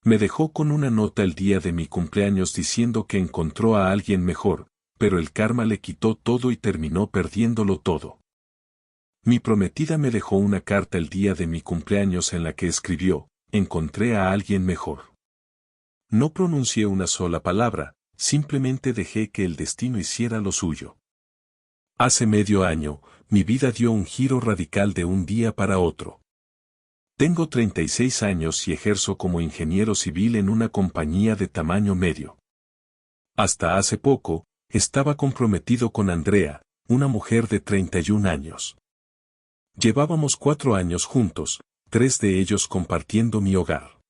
Me dejó con una nota el día de mi cumpleaños diciendo que encontró a alguien mejor, pero el karma le quitó todo y terminó perdiéndolo todo. Mi prometida me dejó una carta el día de mi cumpleaños en la que escribió: encontré a alguien mejor. No pronuncié una sola palabra, simplemente dejé que el destino hiciera lo suyo. Hace medio año, mi vida dio un giro radical de un día para otro. Tengo 36 años y ejerzo como ingeniero civil en una compañía de tamaño medio. Hasta hace poco, estaba comprometido con Andrea, una mujer de 31 años. Llevábamos 4 años juntos, 3 de ellos compartiendo mi hogar.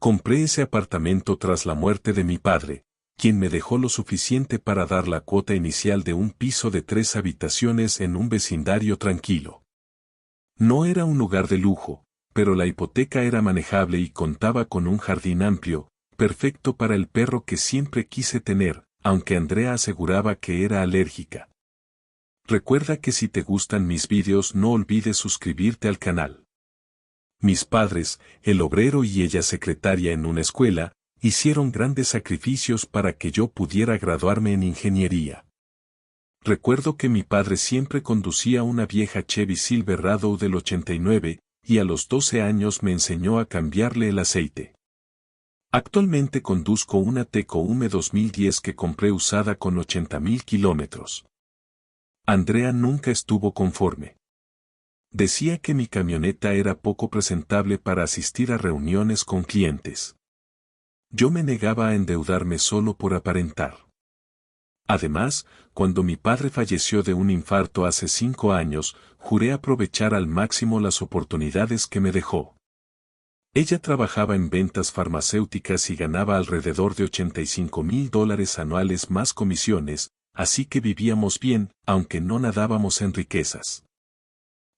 Compré ese apartamento tras la muerte de mi padre, quien me dejó lo suficiente para dar la cuota inicial de un piso de 3 habitaciones en un vecindario tranquilo. No era un lugar de lujo, pero la hipoteca era manejable y contaba con un jardín amplio, perfecto para el perro que siempre quise tener, aunque Andrea aseguraba que era alérgica. Recuerda que si te gustan mis vídeos no olvides suscribirte al canal. Mis padres, el obrero y ella secretaria en una escuela, hicieron grandes sacrificios para que yo pudiera graduarme en ingeniería. Recuerdo que mi padre siempre conducía una vieja Chevy Silverado del 89, y a los 12 años me enseñó a cambiarle el aceite. Actualmente conduzco una Tecoume 2010 que compré usada con 80.000 kilómetros. Andrea nunca estuvo conforme. Decía que mi camioneta era poco presentable para asistir a reuniones con clientes. Yo me negaba a endeudarme solo por aparentar. Además, cuando mi padre falleció de un infarto hace 5 años, juré aprovechar al máximo las oportunidades que me dejó. Ella trabajaba en ventas farmacéuticas y ganaba alrededor de $85.000 anuales más comisiones, así que vivíamos bien, aunque no nadábamos en riquezas.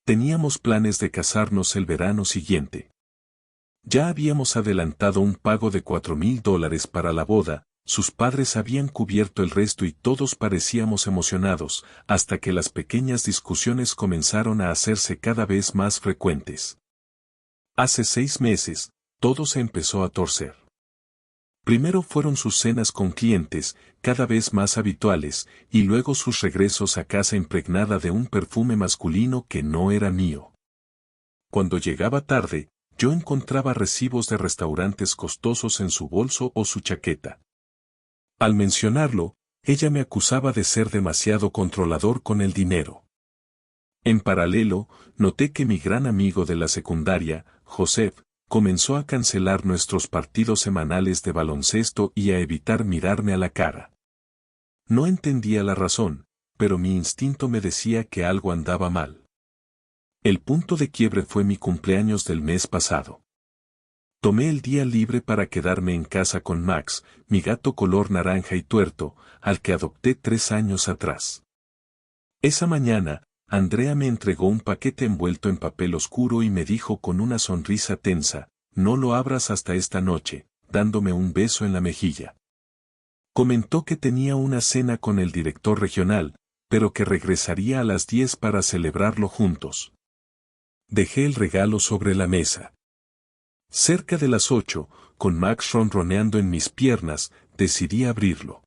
Teníamos planes de casarnos el verano siguiente. Ya habíamos adelantado un pago de $4.000 para la boda, sus padres habían cubierto el resto y todos parecíamos emocionados, hasta que las pequeñas discusiones comenzaron a hacerse cada vez más frecuentes. Hace 6 meses, todo se empezó a torcer. Primero fueron sus cenas con clientes, cada vez más habituales, y luego sus regresos a casa impregnada de un perfume masculino que no era mío. Cuando llegaba tarde, yo encontraba recibos de restaurantes costosos en su bolso o su chaqueta. Al mencionarlo, ella me acusaba de ser demasiado controlador con el dinero. En paralelo, noté que mi gran amigo de la secundaria, Joseph, comenzó a cancelar nuestros partidos semanales de baloncesto y a evitar mirarme a la cara. No entendía la razón, pero mi instinto me decía que algo andaba mal. El punto de quiebre fue mi cumpleaños del mes pasado. Tomé el día libre para quedarme en casa con Max, mi gato color naranja y tuerto, al que adopté 3 años atrás. Esa mañana, Andrea me entregó un paquete envuelto en papel oscuro y me dijo con una sonrisa tensa: no lo abras hasta esta noche, dándome un beso en la mejilla. Comentó que tenía una cena con el director regional, pero que regresaría a las 10 para celebrarlo juntos. Dejé el regalo sobre la mesa. Cerca de las 8, con Max ronroneando en mis piernas, decidí abrirlo.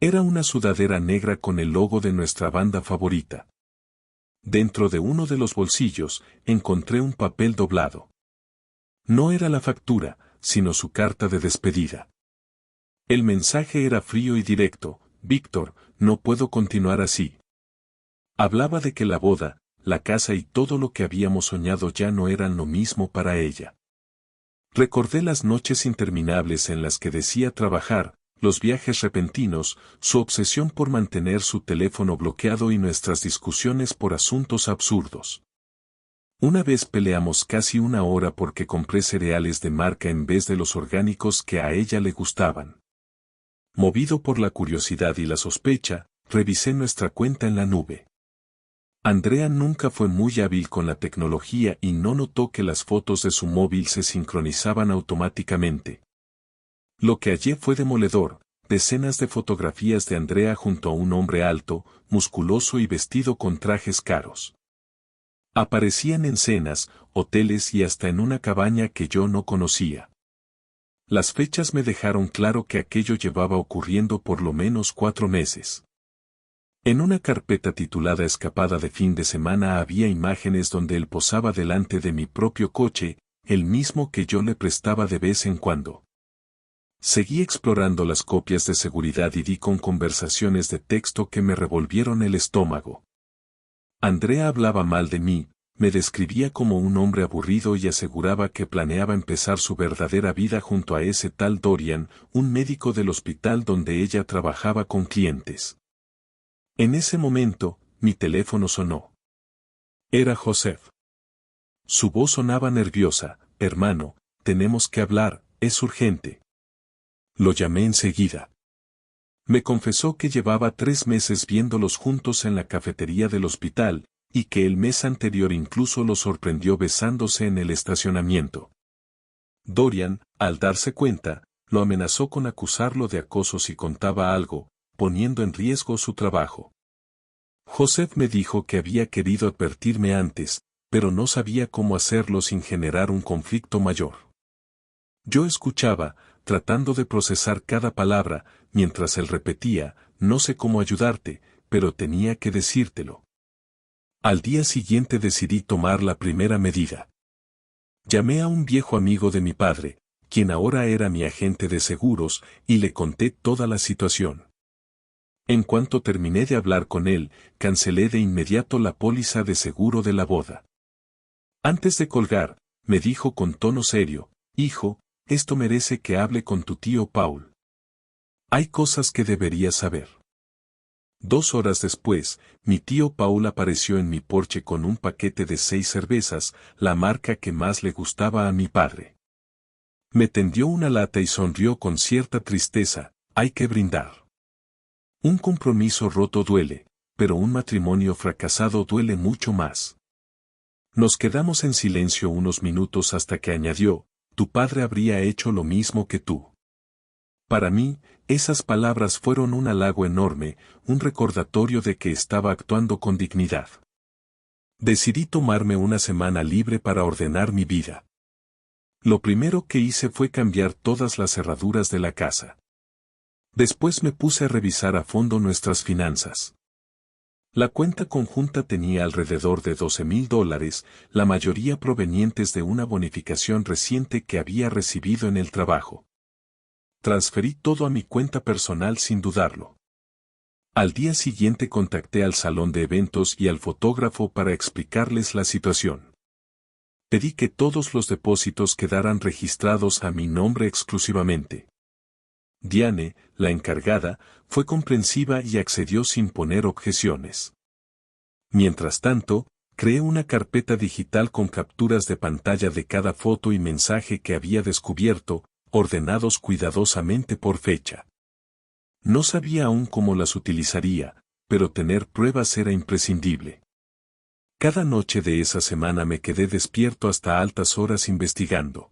Era una sudadera negra con el logo de nuestra banda favorita. Dentro de uno de los bolsillos, encontré un papel doblado. No era la factura, sino su carta de despedida. El mensaje era frío y directo: Víctor, no puedo continuar así. Hablaba de que la boda, la casa y todo lo que habíamos soñado ya no eran lo mismo para ella. Recordé las noches interminables en las que decía trabajar, los viajes repentinos, su obsesión por mantener su teléfono bloqueado y nuestras discusiones por asuntos absurdos. Una vez peleamos casi 1 hora porque compré cereales de marca en vez de los orgánicos que a ella le gustaban. Movido por la curiosidad y la sospecha, revisé nuestra cuenta en la nube. Andrea nunca fue muy hábil con la tecnología y no notó que las fotos de su móvil se sincronizaban automáticamente. Lo que hallé fue demoledor: decenas de fotografías de Andrea junto a un hombre alto, musculoso y vestido con trajes caros. Aparecían en cenas, hoteles y hasta en una cabaña que yo no conocía. Las fechas me dejaron claro que aquello llevaba ocurriendo por lo menos 4 meses. En una carpeta titulada Escapada de fin de semana había imágenes donde él posaba delante de mi propio coche, el mismo que yo le prestaba de vez en cuando. Seguí explorando las copias de seguridad y di con conversaciones de texto que me revolvieron el estómago. Andrea hablaba mal de mí, me describía como un hombre aburrido y aseguraba que planeaba empezar su verdadera vida junto a ese tal Dorian, un médico del hospital donde ella trabajaba con clientes. En ese momento, mi teléfono sonó. Era Joseph. Su voz sonaba nerviosa. Hermano, tenemos que hablar, es urgente. Lo llamé enseguida. Me confesó que llevaba 3 meses viéndolos juntos en la cafetería del hospital, y que el mes anterior incluso los sorprendió besándose en el estacionamiento. Dorian, al darse cuenta, lo amenazó con acusarlo de acoso si contaba algo, poniendo en riesgo su trabajo. Joseph me dijo que había querido advertirme antes, pero no sabía cómo hacerlo sin generar un conflicto mayor. Yo escuchaba, tratando de procesar cada palabra, mientras él repetía, no sé cómo ayudarte, pero tenía que decírtelo. Al día siguiente decidí tomar la primera medida. Llamé a un viejo amigo de mi padre, quien ahora era mi agente de seguros, y le conté toda la situación. En cuanto terminé de hablar con él, cancelé de inmediato la póliza de seguro de la boda. Antes de colgar, me dijo con tono serio, hijo, esto merece que hable con tu tío Paul. Hay cosas que deberías saber. 2 horas después, mi tío Paul apareció en mi porche con un paquete de 6 cervezas, la marca que más le gustaba a mi padre. Me tendió una lata y sonrió con cierta tristeza, hay que brindar. Un compromiso roto duele, pero un matrimonio fracasado duele mucho más. Nos quedamos en silencio unos minutos hasta que añadió, tu padre habría hecho lo mismo que tú. Para mí, esas palabras fueron un halago enorme, un recordatorio de que estaba actuando con dignidad. Decidí tomarme una semana libre para ordenar mi vida. Lo primero que hice fue cambiar todas las cerraduras de la casa. Después me puse a revisar a fondo nuestras finanzas. La cuenta conjunta tenía alrededor de $12,000, la mayoría provenientes de una bonificación reciente que había recibido en el trabajo. Transferí todo a mi cuenta personal sin dudarlo. Al día siguiente contacté al salón de eventos y al fotógrafo para explicarles la situación. Pedí que todos los depósitos quedaran registrados a mi nombre exclusivamente. Diane, la encargada, fue comprensiva y accedió sin poner objeciones. Mientras tanto, creé una carpeta digital con capturas de pantalla de cada foto y mensaje que había descubierto, ordenados cuidadosamente por fecha. No sabía aún cómo las utilizaría, pero tener pruebas era imprescindible. Cada noche de esa semana me quedé despierto hasta altas horas investigando.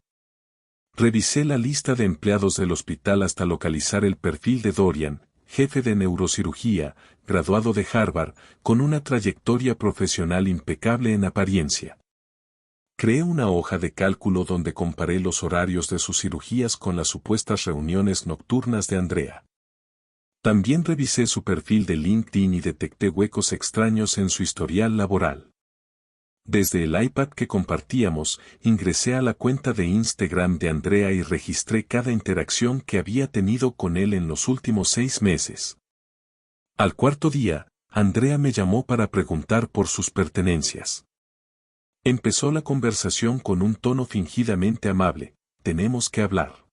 Revisé la lista de empleados del hospital hasta localizar el perfil de Dorian, jefe de neurocirugía, graduado de Harvard, con una trayectoria profesional impecable en apariencia. Creé una hoja de cálculo donde comparé los horarios de sus cirugías con las supuestas reuniones nocturnas de Andrea. También revisé su perfil de LinkedIn y detecté huecos extraños en su historial laboral. Desde el iPad que compartíamos, ingresé a la cuenta de Instagram de Andrea y registré cada interacción que había tenido con él en los últimos 6 meses. Al cuarto día, Andrea me llamó para preguntar por sus pertenencias. Empezó la conversación con un tono fingidamente amable, tenemos que hablar.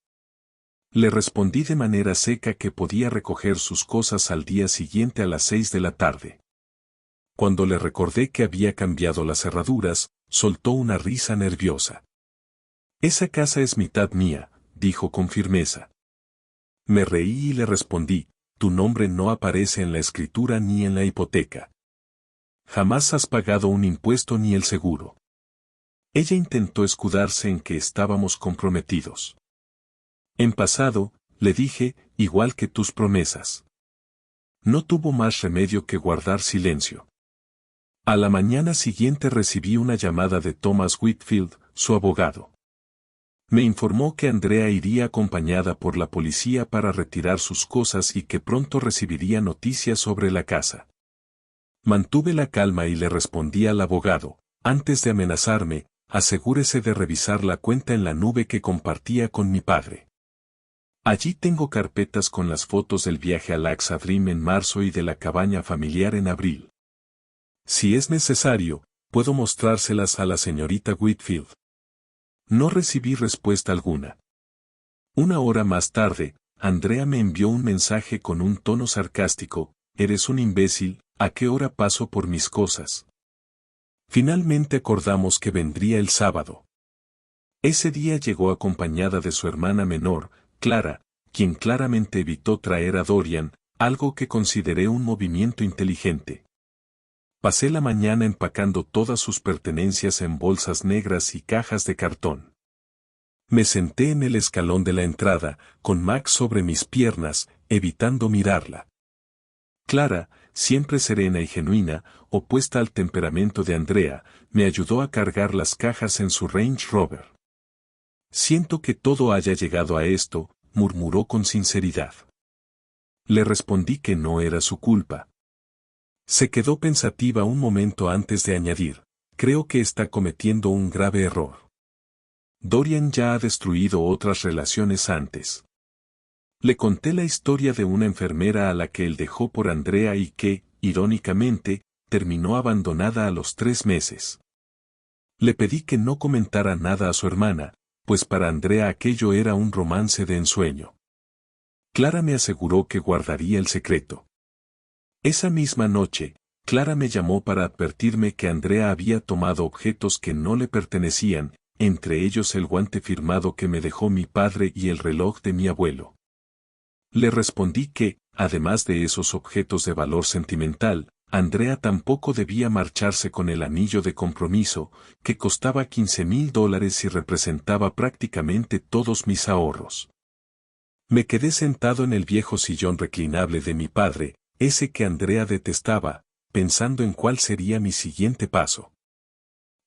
Le respondí de manera seca que podía recoger sus cosas al día siguiente a las 6 de la tarde. Cuando le recordé que había cambiado las cerraduras, soltó una risa nerviosa. Esa casa es mitad mía, dijo con firmeza. Me reí y le respondí, tu nombre no aparece en la escritura ni en la hipoteca. Jamás has pagado un impuesto ni el seguro. Ella intentó escudarse en que estábamos comprometidos. En pasado, le dije, igual que tus promesas. No tuvo más remedio que guardar silencio. A la mañana siguiente recibí una llamada de Thomas Whitfield, su abogado. Me informó que Andrea iría acompañada por la policía para retirar sus cosas y que pronto recibiría noticias sobre la casa. Mantuve la calma y le respondí al abogado, antes de amenazarme, asegúrese de revisar la cuenta en la nube que compartía con mi padre. Allí tengo carpetas con las fotos del viaje al Axa Dream en marzo y de la cabaña familiar en abril. Si es necesario, puedo mostrárselas a la señorita Whitfield. No recibí respuesta alguna. Una hora más tarde, Andrea me envió un mensaje con un tono sarcástico, «Eres un imbécil, ¿a qué hora paso por mis cosas?» Finalmente acordamos que vendría el sábado. Ese día llegó acompañada de su hermana menor, Clara, quien claramente evitó traer a Dorian, algo que consideré un movimiento inteligente. Pasé la mañana empacando todas sus pertenencias en bolsas negras y cajas de cartón. Me senté en el escalón de la entrada, con Max sobre mis piernas, evitando mirarla. Clara, siempre serena y genuina, opuesta al temperamento de Andrea, me ayudó a cargar las cajas en su Range Rover. «Siento que todo haya llegado a esto», murmuró con sinceridad. Le respondí que no era su culpa. Se quedó pensativa un momento antes de añadir, «Creo que está cometiendo un grave error. Dorian ya ha destruido otras relaciones antes». Le conté la historia de una enfermera a la que él dejó por Andrea y que, irónicamente, terminó abandonada a los 3 meses. Le pedí que no comentara nada a su hermana, pues para Andrea aquello era un romance de ensueño. Clara me aseguró que guardaría el secreto. Esa misma noche, Clara me llamó para advertirme que Andrea había tomado objetos que no le pertenecían, entre ellos el guante firmado que me dejó mi padre y el reloj de mi abuelo. Le respondí que, además de esos objetos de valor sentimental, Andrea tampoco debía marcharse con el anillo de compromiso, que costaba $15,000 y representaba prácticamente todos mis ahorros. Me quedé sentado en el viejo sillón reclinable de mi padre, ese que Andrea detestaba, pensando en cuál sería mi siguiente paso.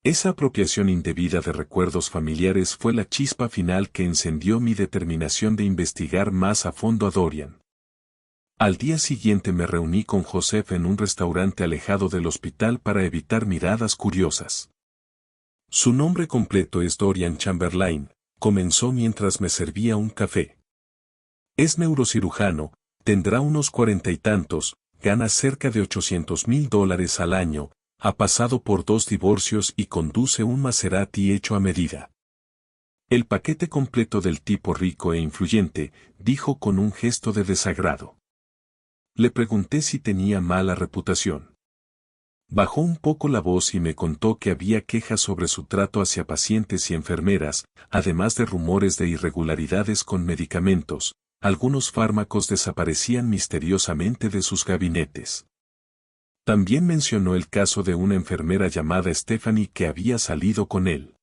Esa apropiación indebida de recuerdos familiares fue la chispa final que encendió mi determinación de investigar más a fondo a Dorian. Al día siguiente me reuní con Joseph en un restaurante alejado del hospital para evitar miradas curiosas. Su nombre completo es Dorian Chamberlain, comenzó mientras me servía un café. Es neurocirujano, tendrá unos 40 y tantos, gana cerca de $800,000 al año, ha pasado por 2 divorcios y conduce un Maserati hecho a medida. El paquete completo del tipo rico e influyente, dijo con un gesto de desagrado. Le pregunté si tenía mala reputación. Bajó un poco la voz y me contó que había quejas sobre su trato hacia pacientes y enfermeras, además de rumores de irregularidades con medicamentos. Algunos fármacos desaparecían misteriosamente de sus gabinetes. También mencionó el caso de una enfermera llamada Stephanie que había salido con él.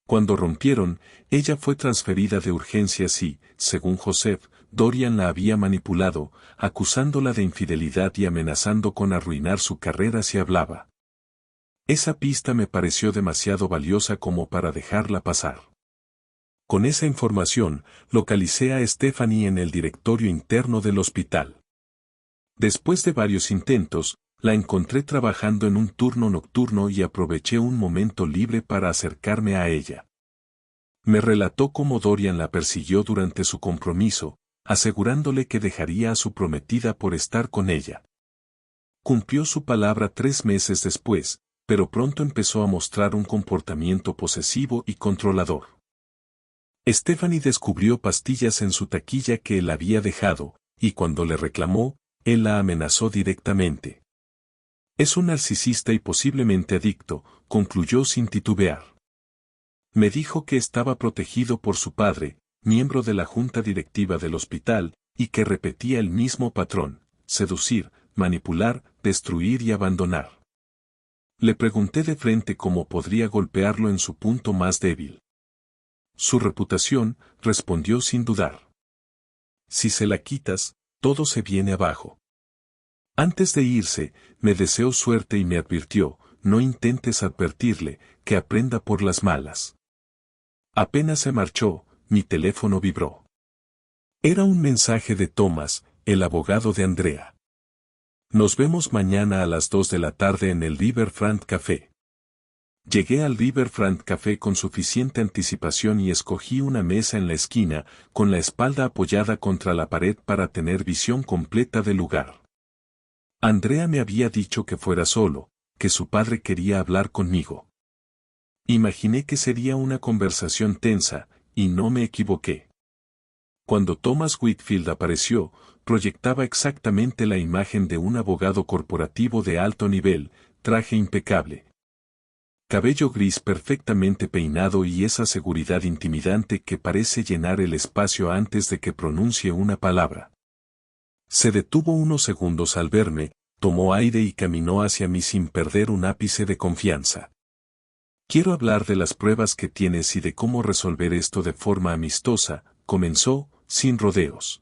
Cuando rompieron, ella fue transferida de urgencias y, según Joseph, Dorian la había manipulado, acusándola de infidelidad y amenazando con arruinar su carrera si hablaba. Esa pista me pareció demasiado valiosa como para dejarla pasar. Con esa información, localicé a Stephanie en el directorio interno del hospital. Después de varios intentos, la encontré trabajando en un turno nocturno y aproveché un momento libre para acercarme a ella. Me relató cómo Dorian la persiguió durante su compromiso, asegurándole que dejaría a su prometida por estar con ella. Cumplió su palabra 3 meses después, pero pronto empezó a mostrar un comportamiento posesivo y controlador. Stephanie descubrió pastillas en su taquilla que él había dejado, y cuando le reclamó, él la amenazó directamente. Es un narcisista y posiblemente adicto, concluyó sin titubear. Me dijo que estaba protegido por su padre, miembro de la junta directiva del hospital, y que repetía el mismo patrón: seducir, manipular, destruir y abandonar. Le pregunté de frente cómo podría golpearlo en su punto más débil. Su reputación, respondió sin dudar. Si se la quitas, todo se viene abajo. Antes de irse, me deseó suerte y me advirtió, no intentes advertirle, que aprenda por las malas. Apenas se marchó, mi teléfono vibró. Era un mensaje de Thomas, el abogado de Andrea. Nos vemos mañana a las 2 de la tarde en el Riverfront Café. Llegué al Riverfront Café con suficiente anticipación y escogí una mesa en la esquina, con la espalda apoyada contra la pared para tener visión completa del lugar. Andrea me había dicho que fuera solo, que su padre quería hablar conmigo. Imaginé que sería una conversación tensa, y no me equivoqué. Cuando Thomas Whitfield apareció, proyectaba exactamente la imagen de un abogado corporativo de alto nivel, traje impecable. Cabello gris perfectamente peinado y esa seguridad intimidante que parece llenar el espacio antes de que pronuncie una palabra. Se detuvo unos segundos al verme, tomó aire y caminó hacia mí sin perder un ápice de confianza. Quiero hablar de las pruebas que tienes y de cómo resolver esto de forma amistosa, comenzó, sin rodeos.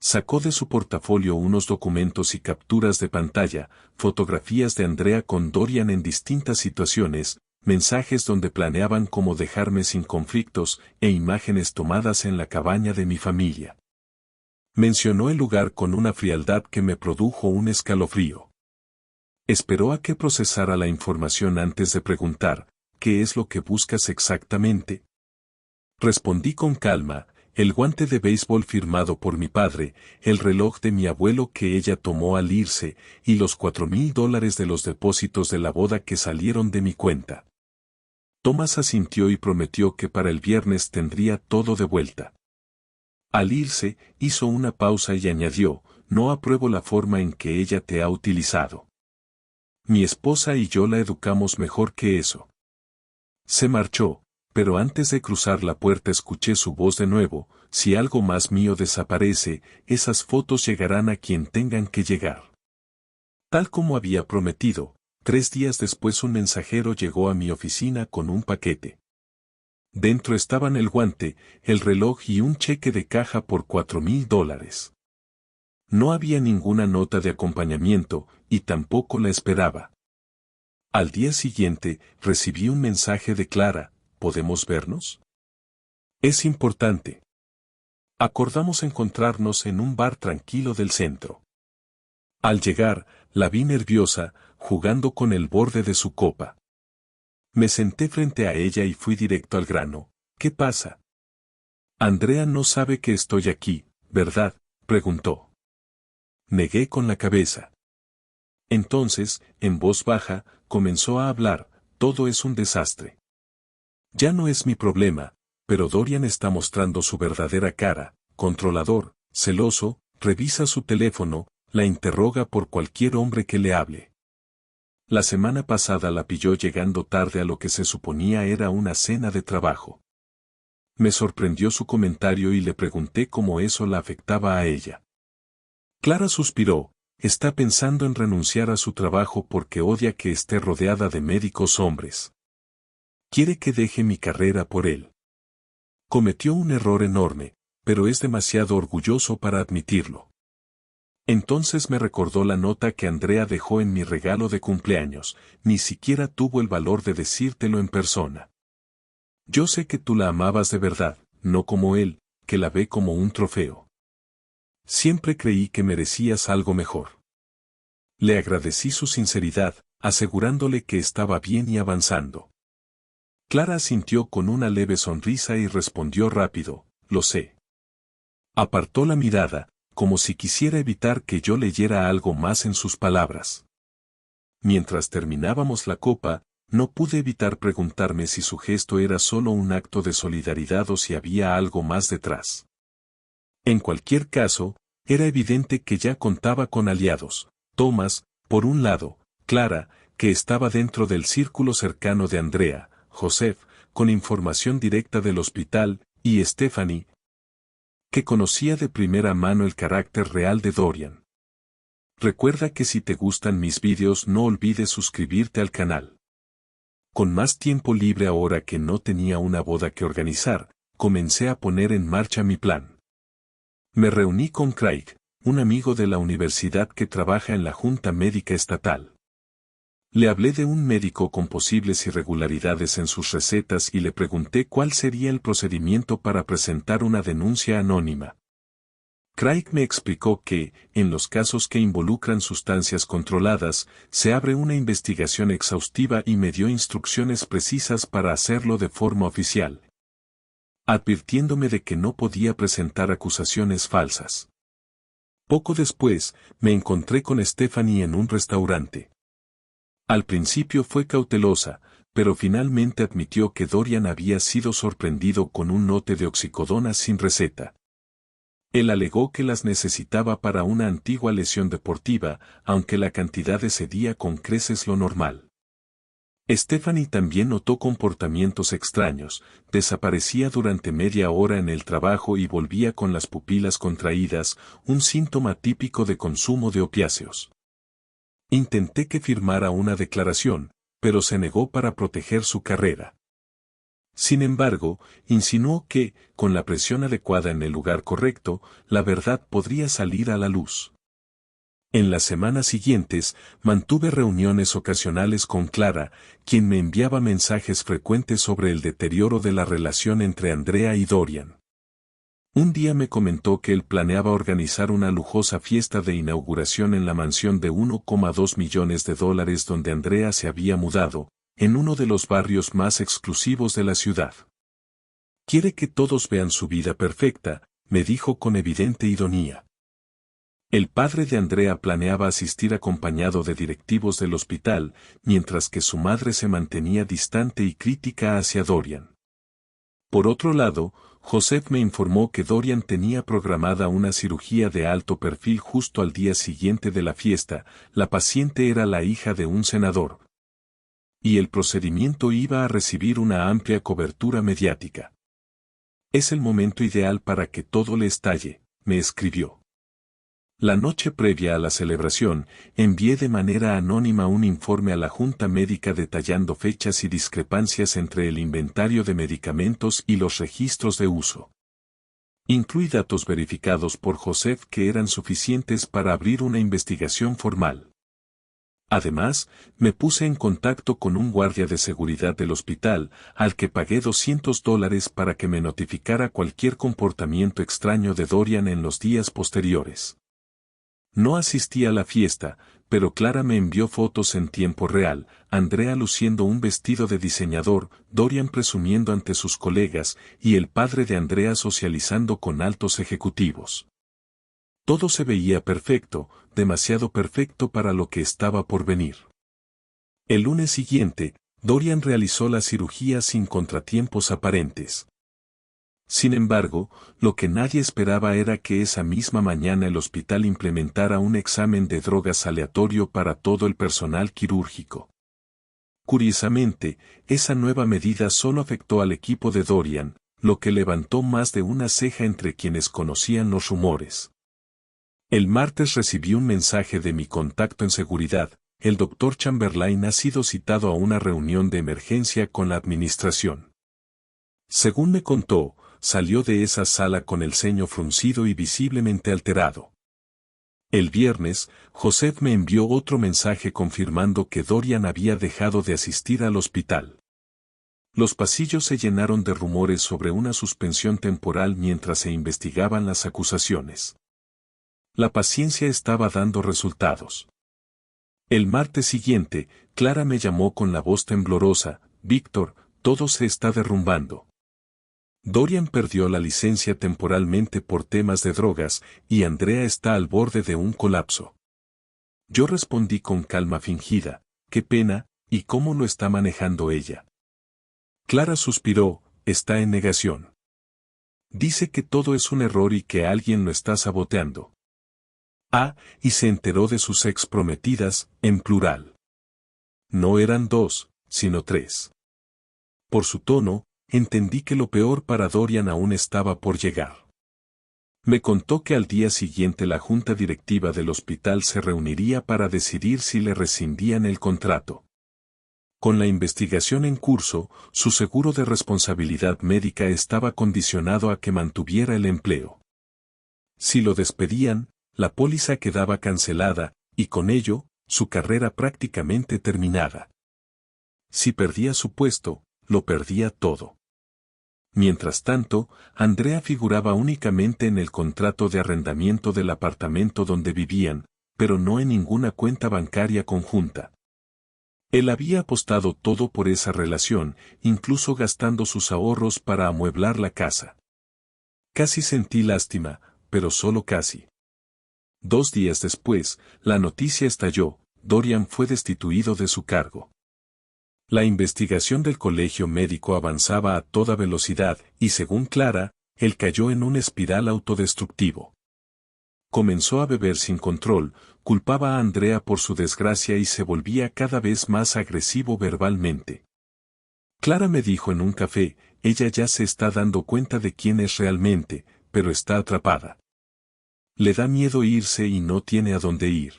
Sacó de su portafolio unos documentos y capturas de pantalla, fotografías de Andrea con Dorian en distintas situaciones, mensajes donde planeaban cómo dejarme sin conflictos e imágenes tomadas en la cabaña de mi familia. Mencionó el lugar con una frialdad que me produjo un escalofrío. Esperó a que procesara la información antes de preguntar, ¿qué es lo que buscas exactamente? Respondí con calma, el guante de béisbol firmado por mi padre, el reloj de mi abuelo que ella tomó al irse, y los $4,000 de los depósitos de la boda que salieron de mi cuenta. Thomas asintió y prometió que para el viernes tendría todo de vuelta. Al irse, hizo una pausa y añadió, no apruebo la forma en que ella te ha utilizado. Mi esposa y yo la educamos mejor que eso. Se marchó, pero antes de cruzar la puerta escuché su voz de nuevo, si algo más mío desaparece, esas fotos llegarán a quien tengan que llegar. Tal como había prometido, 3 días después un mensajero llegó a mi oficina con un paquete. Dentro estaban el guante, el reloj y un cheque de caja por $4,000. No había ninguna nota de acompañamiento, y tampoco la esperaba. Al día siguiente, recibí un mensaje de Clara, ¿podemos vernos? Es importante. Acordamos encontrarnos en un bar tranquilo del centro. Al llegar, la vi nerviosa, jugando con el borde de su copa. Me senté frente a ella y fui directo al grano. ¿Qué pasa? Andrea no sabe que estoy aquí, ¿verdad?, preguntó. Negué con la cabeza. Entonces, en voz baja, comenzó a hablar, todo es un desastre. Ya no es mi problema, pero Dorian está mostrando su verdadera cara, controlador, celoso, revisa su teléfono, la interroga por cualquier hombre que le hable. La semana pasada la pilló llegando tarde a lo que se suponía era una cena de trabajo. Me sorprendió su comentario y le pregunté cómo eso la afectaba a ella. Clara suspiró, está pensando en renunciar a su trabajo porque odia que esté rodeada de médicos hombres. Quiere que deje mi carrera por él. Cometió un error enorme, pero es demasiado orgulloso para admitirlo. Entonces me recordó la nota que Andrea dejó en mi regalo de cumpleaños, ni siquiera tuvo el valor de decírtelo en persona. Yo sé que tú la amabas de verdad, no como él, que la ve como un trofeo. Siempre creí que merecías algo mejor. Le agradecí su sinceridad, asegurándole que estaba bien y avanzando. Clara asintió con una leve sonrisa y respondió rápido, lo sé. Apartó la mirada, como si quisiera evitar que yo leyera algo más en sus palabras. Mientras terminábamos la copa, no pude evitar preguntarme si su gesto era solo un acto de solidaridad o si había algo más detrás. En cualquier caso, era evidente que ya contaba con aliados, Thomas, por un lado, Clara, que estaba dentro del círculo cercano de Andrea, Joseph, con información directa del hospital, y Stephanie, que conocía de primera mano el carácter real de Dorian. Recuerda que si te gustan mis vídeos no olvides suscribirte al canal. Con más tiempo libre ahora que no tenía una boda que organizar, comencé a poner en marcha mi plan. Me reuní con Craig, un amigo de la universidad que trabaja en la Junta Médica Estatal. Le hablé de un médico con posibles irregularidades en sus recetas y le pregunté cuál sería el procedimiento para presentar una denuncia anónima. Craig me explicó que, en los casos que involucran sustancias controladas, se abre una investigación exhaustiva y me dio instrucciones precisas para hacerlo de forma oficial, advirtiéndome de que no podía presentar acusaciones falsas. Poco después, me encontré con Stephanie en un restaurante. Al principio fue cautelosa, pero finalmente admitió que Dorian había sido sorprendido con un lote de oxicodona sin receta. Él alegó que las necesitaba para una antigua lesión deportiva, aunque la cantidad excedía con creces lo normal. Stephanie también notó comportamientos extraños, desaparecía durante media hora en el trabajo y volvía con las pupilas contraídas, un síntoma típico de consumo de opiáceos. Intenté que firmara una declaración, pero se negó para proteger su carrera. Sin embargo, insinuó que, con la presión adecuada en el lugar correcto, la verdad podría salir a la luz. En las semanas siguientes, mantuve reuniones ocasionales con Clara, quien me enviaba mensajes frecuentes sobre el deterioro de la relación entre Andrea y Dorian. Un día me comentó que él planeaba organizar una lujosa fiesta de inauguración en la mansión de $1,2 millones donde Andrea se había mudado, en uno de los barrios más exclusivos de la ciudad. Quiere que todos vean su vida perfecta, me dijo con evidente ironía. El padre de Andrea planeaba asistir acompañado de directivos del hospital, mientras que su madre se mantenía distante y crítica hacia Dorian. Por otro lado, Joseph me informó que Dorian tenía programada una cirugía de alto perfil justo al día siguiente de la fiesta. La paciente era la hija de un senador, y el procedimiento iba a recibir una amplia cobertura mediática. Es el momento ideal para que todo le estalle, me escribió. La noche previa a la celebración, envié de manera anónima un informe a la Junta Médica detallando fechas y discrepancias entre el inventario de medicamentos y los registros de uso. Incluí datos verificados por Joseph que eran suficientes para abrir una investigación formal. Además, me puse en contacto con un guardia de seguridad del hospital, al que pagué $200 para que me notificara cualquier comportamiento extraño de Dorian en los días posteriores. No asistí a la fiesta, pero Clara me envió fotos en tiempo real, Andrea luciendo un vestido de diseñador, Dorian presumiendo ante sus colegas, y el padre de Andrea socializando con altos ejecutivos. Todo se veía perfecto, demasiado perfecto para lo que estaba por venir. El lunes siguiente, Dorian realizó la cirugía sin contratiempos aparentes. Sin embargo, lo que nadie esperaba era que esa misma mañana el hospital implementara un examen de drogas aleatorio para todo el personal quirúrgico. Curiosamente, esa nueva medida solo afectó al equipo de Dorian, lo que levantó más de una ceja entre quienes conocían los rumores. El martes recibí un mensaje de mi contacto en seguridad: el Dr. Chamberlain ha sido citado a una reunión de emergencia con la administración. Según me contó, salió de esa sala con el ceño fruncido y visiblemente alterado. El viernes, Joseph me envió otro mensaje confirmando que Dorian había dejado de asistir al hospital. Los pasillos se llenaron de rumores sobre una suspensión temporal mientras se investigaban las acusaciones. La paciencia estaba dando resultados. El martes siguiente, Clara me llamó con la voz temblorosa: Víctor, todo se está derrumbando. Dorian perdió la licencia temporalmente por temas de drogas, y Andrea está al borde de un colapso. Yo respondí con calma fingida: qué pena, ¿y cómo lo está manejando ella? Clara suspiró: está en negación. Dice que todo es un error y que alguien lo está saboteando. Y se enteró de sus ex prometidas, en plural. No eran 2, sino 3. Por su tono, entendí que lo peor para Dorian aún estaba por llegar. Me contó que al día siguiente la junta directiva del hospital se reuniría para decidir si le rescindían el contrato. Con la investigación en curso, su seguro de responsabilidad médica estaba condicionado a que mantuviera el empleo. Si lo despedían, la póliza quedaba cancelada, y con ello, su carrera prácticamente terminada. Si perdía su puesto, lo perdía todo. Mientras tanto, Andrea figuraba únicamente en el contrato de arrendamiento del apartamento donde vivían, pero no en ninguna cuenta bancaria conjunta. Él había apostado todo por esa relación, incluso gastando sus ahorros para amueblar la casa. Casi sentí lástima, pero solo casi. 2 días después, la noticia estalló: Dorian fue destituido de su cargo. La investigación del colegio médico avanzaba a toda velocidad y, según Clara, él cayó en un espiral autodestructivo. Comenzó a beber sin control, culpaba a Andrea por su desgracia y se volvía cada vez más agresivo verbalmente. Clara me dijo en un café: ella ya se está dando cuenta de quién es realmente, pero está atrapada. Le da miedo irse y no tiene a dónde ir.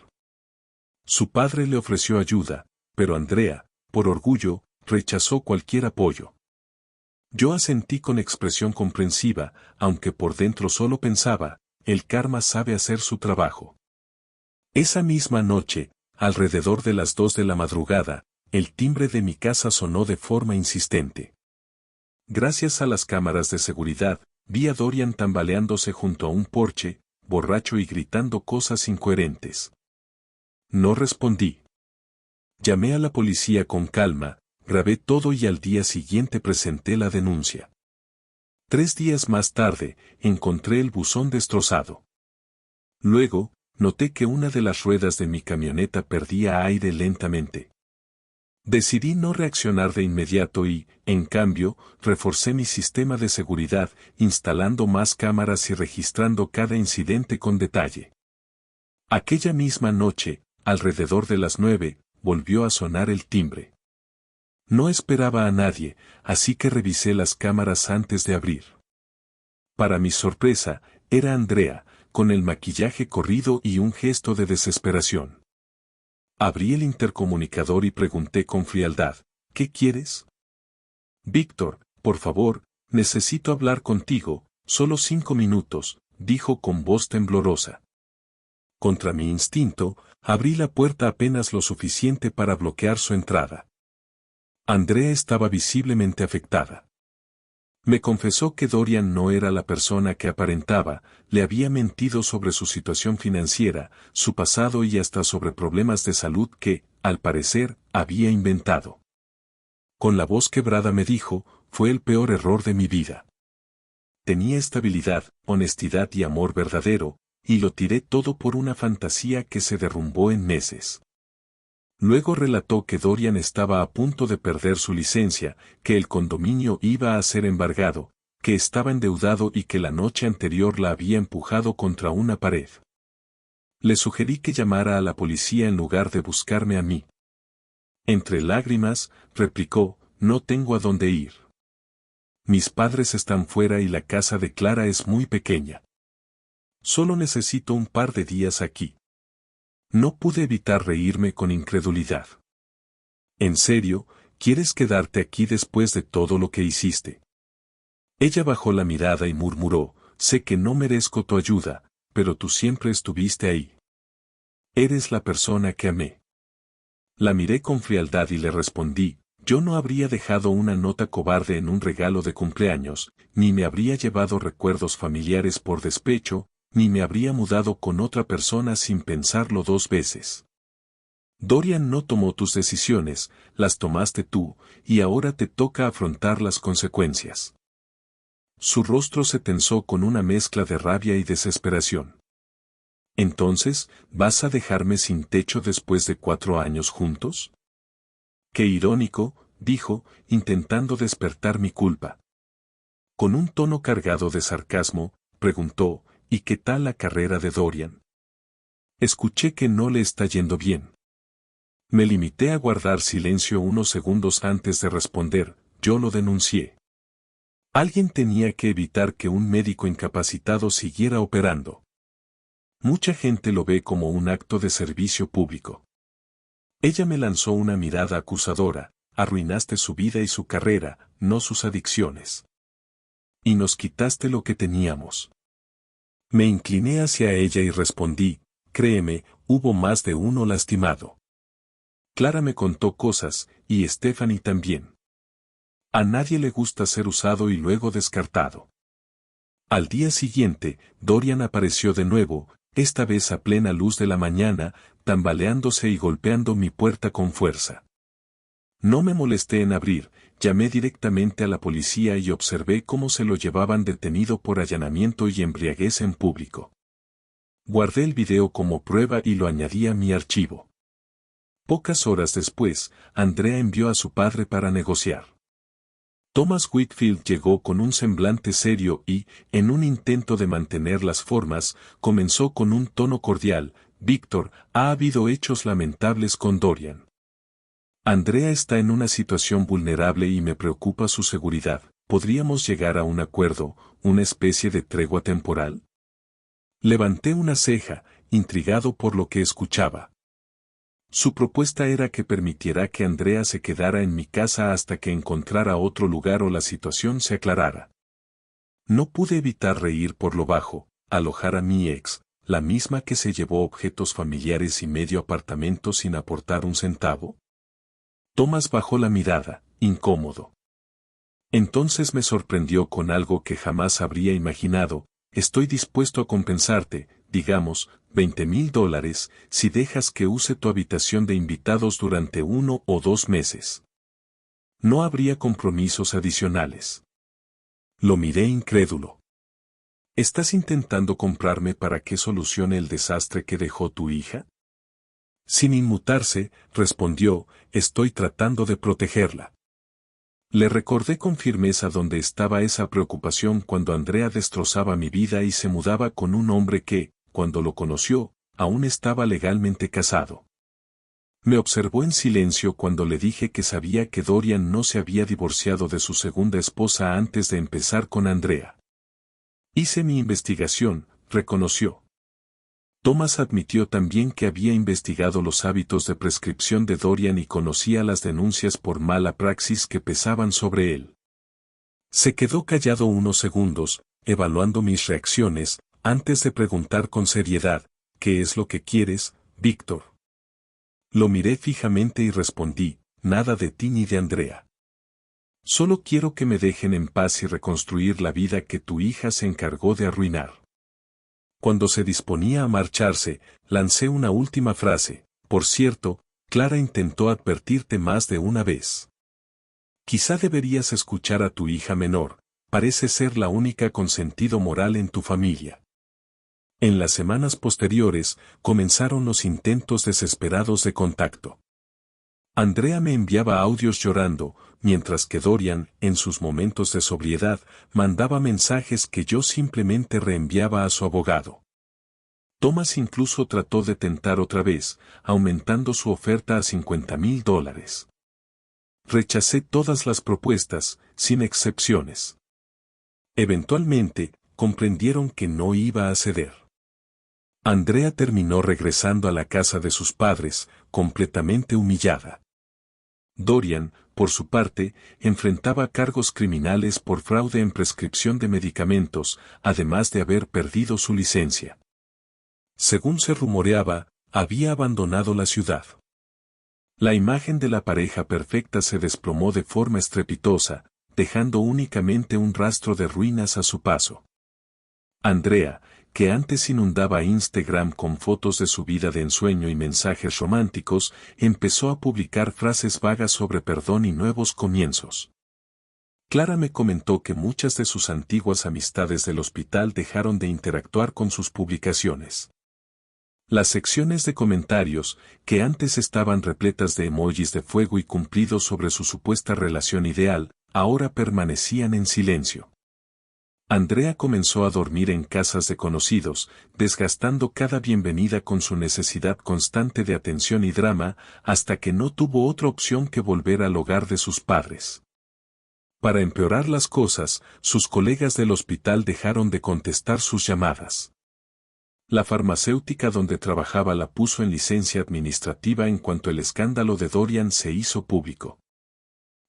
Su padre le ofreció ayuda, pero Andrea, por orgullo, rechazó cualquier apoyo. Yo asentí con expresión comprensiva, aunque por dentro solo pensaba: el karma sabe hacer su trabajo. Esa misma noche, alrededor de las 2 de la madrugada, el timbre de mi casa sonó de forma insistente. Gracias a las cámaras de seguridad, vi a Dorian tambaleándose junto a un porche, borracho y gritando cosas incoherentes. No respondí. Llamé a la policía con calma, grabé todo y al día siguiente presenté la denuncia. 3 días más tarde, encontré el buzón destrozado. Luego, noté que una de las ruedas de mi camioneta perdía aire lentamente. Decidí no reaccionar de inmediato y, en cambio, reforcé mi sistema de seguridad, instalando más cámaras y registrando cada incidente con detalle. Aquella misma noche, alrededor de las 9, volvió a sonar el timbre. No esperaba a nadie, así que revisé las cámaras antes de abrir. Para mi sorpresa, era Andrea, con el maquillaje corrido y un gesto de desesperación. Abrí el intercomunicador y pregunté con frialdad: ¿qué quieres? Víctor, por favor, necesito hablar contigo, solo 5 minutos, dijo con voz temblorosa. Contra mi instinto, abrí la puerta apenas lo suficiente para bloquear su entrada. Andrea estaba visiblemente afectada. Me confesó que Dorian no era la persona que aparentaba, le había mentido sobre su situación financiera, su pasado y hasta sobre problemas de salud que, al parecer, había inventado. Con la voz quebrada me dijo: fue el peor error de mi vida. Tenía estabilidad, honestidad y amor verdadero, y lo tiré todo por una fantasía que se derrumbó en meses. Luego relató que Dorian estaba a punto de perder su licencia, que el condominio iba a ser embargado, que estaba endeudado y que la noche anterior la había empujado contra una pared. Le sugerí que llamara a la policía en lugar de buscarme a mí. Entre lágrimas, replicó: no tengo a dónde ir. Mis padres están fuera y la casa de Clara es muy pequeña. Solo necesito un par de días aquí. No pude evitar reírme con incredulidad. ¿En serio, quieres quedarte aquí después de todo lo que hiciste? Ella bajó la mirada y murmuró: sé que no merezco tu ayuda, pero tú siempre estuviste ahí. Eres la persona que amé. La miré con frialdad y le respondí: yo no habría dejado una nota cobarde en un regalo de cumpleaños, ni me habría llevado recuerdos familiares por despecho, ni me habría mudado con otra persona sin pensarlo 2 veces. Dorian no tomó tus decisiones, las tomaste tú, y ahora te toca afrontar las consecuencias. Su rostro se tensó con una mezcla de rabia y desesperación. Entonces, ¿vas a dejarme sin techo después de 4 años juntos? Qué irónico, dijo, intentando despertar mi culpa. Con un tono cargado de sarcasmo, preguntó: ¿y qué tal la carrera de Dorian? Escuché que no le está yendo bien. Me limité a guardar silencio unos segundos antes de responder: yo lo denuncié. Alguien tenía que evitar que un médico incapacitado siguiera operando. Mucha gente lo ve como un acto de servicio público. Ella me lanzó una mirada acusadora: arruinaste su vida y su carrera, no sus adicciones. Y nos quitaste lo que teníamos. Me incliné hacia ella y respondí: créeme, hubo más de uno lastimado. Clara me contó cosas, y Stephanie también. A nadie le gusta ser usado y luego descartado. Al día siguiente, Dorian apareció de nuevo, esta vez a plena luz de la mañana, tambaleándose y golpeando mi puerta con fuerza. No me molesté en abrir, llamé directamente a la policía y observé cómo se lo llevaban detenido por allanamiento y embriaguez en público. Guardé el video como prueba y lo añadí a mi archivo. Pocas horas después, Andrea envió a su padre para negociar. Thomas Whitfield llegó con un semblante serio y, en un intento de mantener las formas, comenzó con un tono cordial: Víctor, ha habido hechos lamentables con Dorian. Andrea está en una situación vulnerable y me preocupa su seguridad. ¿Podríamos llegar a un acuerdo, una especie de tregua temporal? Levanté una ceja, intrigado por lo que escuchaba. Su propuesta era que permitiera que Andrea se quedara en mi casa hasta que encontrara otro lugar o la situación se aclarara. No pude evitar reír por lo bajo. Alojar a mi ex, la misma que se llevó objetos familiares y medio apartamento sin aportar un centavo. Thomas bajó la mirada, incómodo. Entonces me sorprendió con algo que jamás habría imaginado: estoy dispuesto a compensarte, digamos, $20,000, si dejas que use tu habitación de invitados durante 1 o 2 meses. No habría compromisos adicionales. Lo miré incrédulo. ¿Estás intentando comprarme para que solucione el desastre que dejó tu hija? Sin inmutarse, respondió: estoy tratando de protegerla. Le recordé con firmeza dónde estaba esa preocupación cuando Andrea destrozaba mi vida y se mudaba con un hombre que, cuando lo conoció, aún estaba legalmente casado. Me observó en silencio cuando le dije que sabía que Dorian no se había divorciado de su segunda esposa antes de empezar con Andrea. Hice mi investigación, reconoció. Thomas admitió también que había investigado los hábitos de prescripción de Dorian y conocía las denuncias por mala praxis que pesaban sobre él. Se quedó callado unos segundos, evaluando mis reacciones, antes de preguntar con seriedad: ¿qué es lo que quieres, Víctor? Lo miré fijamente y respondí: nada de ti ni de Andrea. Solo quiero que me dejen en paz y reconstruir la vida que tu hija se encargó de arruinar. Cuando se disponía a marcharse, lancé una última frase: por cierto, Clara intentó advertirte más de una vez. Quizá deberías escuchar a tu hija menor, parece ser la única con sentido moral en tu familia. En las semanas posteriores, comenzaron los intentos desesperados de contacto. Andrea me enviaba audios llorando, mientras que Dorian, en sus momentos de sobriedad, mandaba mensajes que yo simplemente reenviaba a su abogado. Thomas incluso trató de tentar otra vez, aumentando su oferta a $50,000. Rechacé todas las propuestas, sin excepciones. Eventualmente, comprendieron que no iba a ceder. Andrea terminó regresando a la casa de sus padres, completamente humillada. Dorian, por su parte, enfrentaba cargos criminales por fraude en prescripción de medicamentos, además de haber perdido su licencia. Según se rumoreaba, había abandonado la ciudad. La imagen de la pareja perfecta se desplomó de forma estrepitosa, dejando únicamente un rastro de ruinas a su paso. Andrea, que antes inundaba Instagram con fotos de su vida de ensueño y mensajes románticos, empezó a publicar frases vagas sobre perdón y nuevos comienzos. Clara me comentó que muchas de sus antiguas amistades del hospital dejaron de interactuar con sus publicaciones. Las secciones de comentarios, que antes estaban repletas de emojis de fuego y cumplidos sobre su supuesta relación ideal, ahora permanecían en silencio. Andrea comenzó a dormir en casas de conocidos, desgastando cada bienvenida con su necesidad constante de atención y drama, hasta que no tuvo otra opción que volver al hogar de sus padres. Para empeorar las cosas, sus colegas del hospital dejaron de contestar sus llamadas. La farmacéutica donde trabajaba la puso en licencia administrativa en cuanto el escándalo de Dorian se hizo público.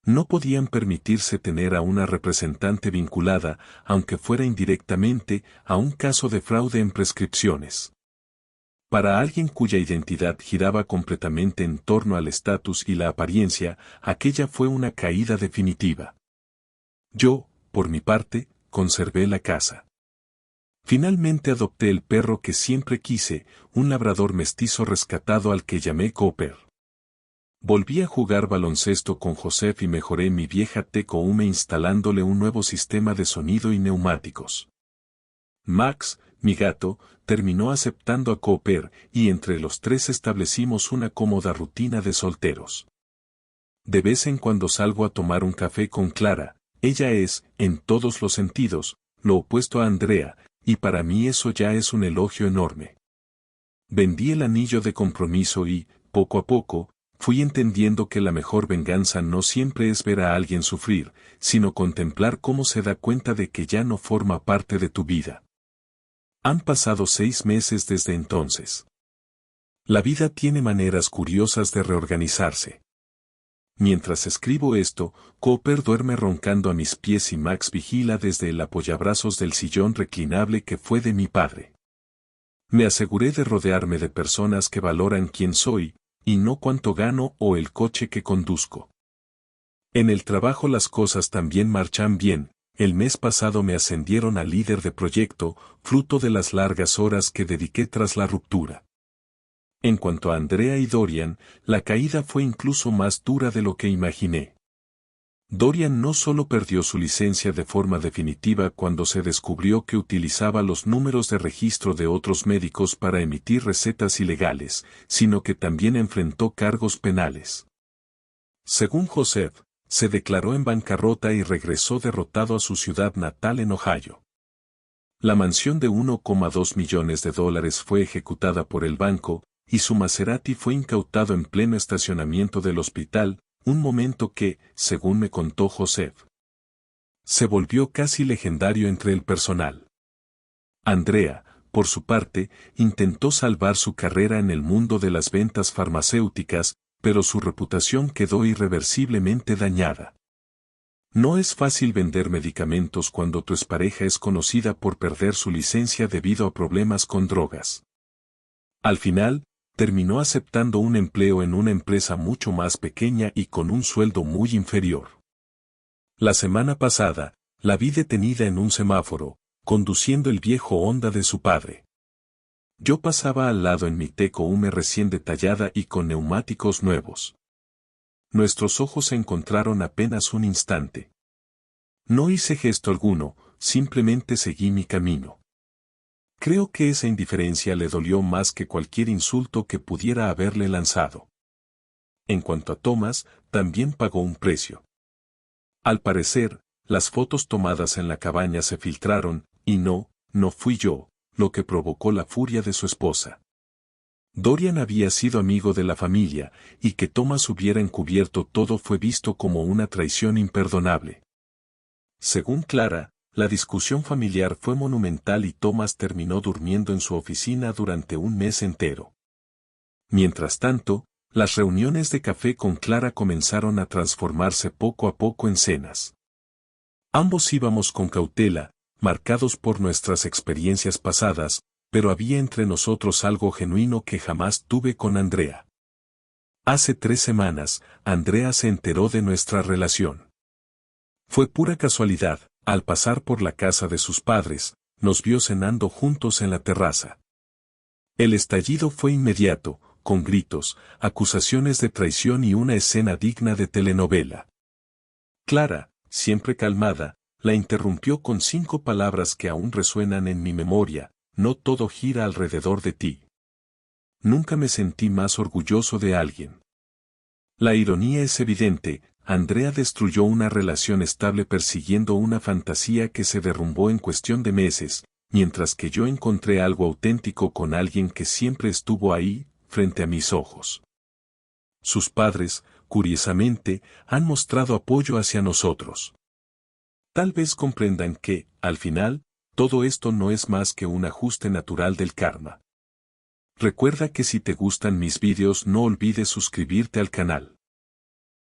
No podían permitirse tener a una representante vinculada, aunque fuera indirectamente, a un caso de fraude en prescripciones. Para alguien cuya identidad giraba completamente en torno al estatus y la apariencia, aquella fue una caída definitiva. Yo, por mi parte, conservé la casa. Finalmente adopté el perro que siempre quise, un labrador mestizo rescatado al que llamé Cooper. Volví a jugar baloncesto con Joseph y mejoré mi vieja Teco-Ume instalándole un nuevo sistema de sonido y neumáticos. Max, mi gato, terminó aceptando a Cooper y entre los tres establecimos una cómoda rutina de solteros. De vez en cuando salgo a tomar un café con Clara, ella es, en todos los sentidos, lo opuesto a Andrea, y para mí eso ya es un elogio enorme. Vendí el anillo de compromiso y, poco a poco, fui entendiendo que la mejor venganza no siempre es ver a alguien sufrir, sino contemplar cómo se da cuenta de que ya no forma parte de tu vida. Han pasado 6 meses desde entonces. La vida tiene maneras curiosas de reorganizarse. Mientras escribo esto, Cooper duerme roncando a mis pies y Max vigila desde el apoyabrazos del sillón reclinable que fue de mi padre. Me aseguré de rodearme de personas que valoran quién soy, y no cuánto gano o el coche que conduzco. En el trabajo las cosas también marchan bien. El mes pasado me ascendieron a líder de proyecto, fruto de las largas horas que dediqué tras la ruptura. En cuanto a Andrea y Dorian, la caída fue incluso más dura de lo que imaginé. Dorian no solo perdió su licencia de forma definitiva cuando se descubrió que utilizaba los números de registro de otros médicos para emitir recetas ilegales, sino que también enfrentó cargos penales. Según Joseph, se declaró en bancarrota y regresó derrotado a su ciudad natal en Ohio. La mansión de $1,2 millones fue ejecutada por el banco, y su Maserati fue incautado en pleno estacionamiento del hospital, un momento que, según me contó Joseph, se volvió casi legendario entre el personal. Andrea, por su parte, intentó salvar su carrera en el mundo de las ventas farmacéuticas, pero su reputación quedó irreversiblemente dañada. No es fácil vender medicamentos cuando tu expareja es conocida por perder su licencia debido a problemas con drogas. Al final, terminó aceptando un empleo en una empresa mucho más pequeña y con un sueldo muy inferior. La semana pasada, la vi detenida en un semáforo, conduciendo el viejo Honda de su padre. Yo pasaba al lado en mi Teco-Ume recién detallada y con neumáticos nuevos. Nuestros ojos se encontraron apenas un instante. No hice gesto alguno, simplemente seguí mi camino. Creo que esa indiferencia le dolió más que cualquier insulto que pudiera haberle lanzado. En cuanto a Thomas, también pagó un precio. Al parecer, las fotos tomadas en la cabaña se filtraron, y no fui yo, lo que provocó la furia de su esposa. Dorian había sido amigo de la familia, y que Thomas hubiera encubierto todo fue visto como una traición imperdonable. Según Clara, la discusión familiar fue monumental y Thomas terminó durmiendo en su oficina durante un mes entero. Mientras tanto, las reuniones de café con Clara comenzaron a transformarse poco a poco en cenas. Ambos íbamos con cautela, marcados por nuestras experiencias pasadas, pero había entre nosotros algo genuino que jamás tuve con Andrea. Hace 3 semanas, Andrea se enteró de nuestra relación. Fue pura casualidad, al pasar por la casa de sus padres, nos vio cenando juntos en la terraza. El estallido fue inmediato, con gritos, acusaciones de traición y una escena digna de telenovela. Clara, siempre calmada, la interrumpió con 5 palabras que aún resuenan en mi memoria: no todo gira alrededor de ti. Nunca me sentí más orgulloso de alguien. La ironía es evidente. Andrea destruyó una relación estable persiguiendo una fantasía que se derrumbó en cuestión de meses, mientras que yo encontré algo auténtico con alguien que siempre estuvo ahí, frente a mis ojos. Sus padres, curiosamente, han mostrado apoyo hacia nosotros. Tal vez comprendan que, al final, todo esto no es más que un ajuste natural del karma. Recuerda que si te gustan mis vídeos no olvides suscribirte al canal.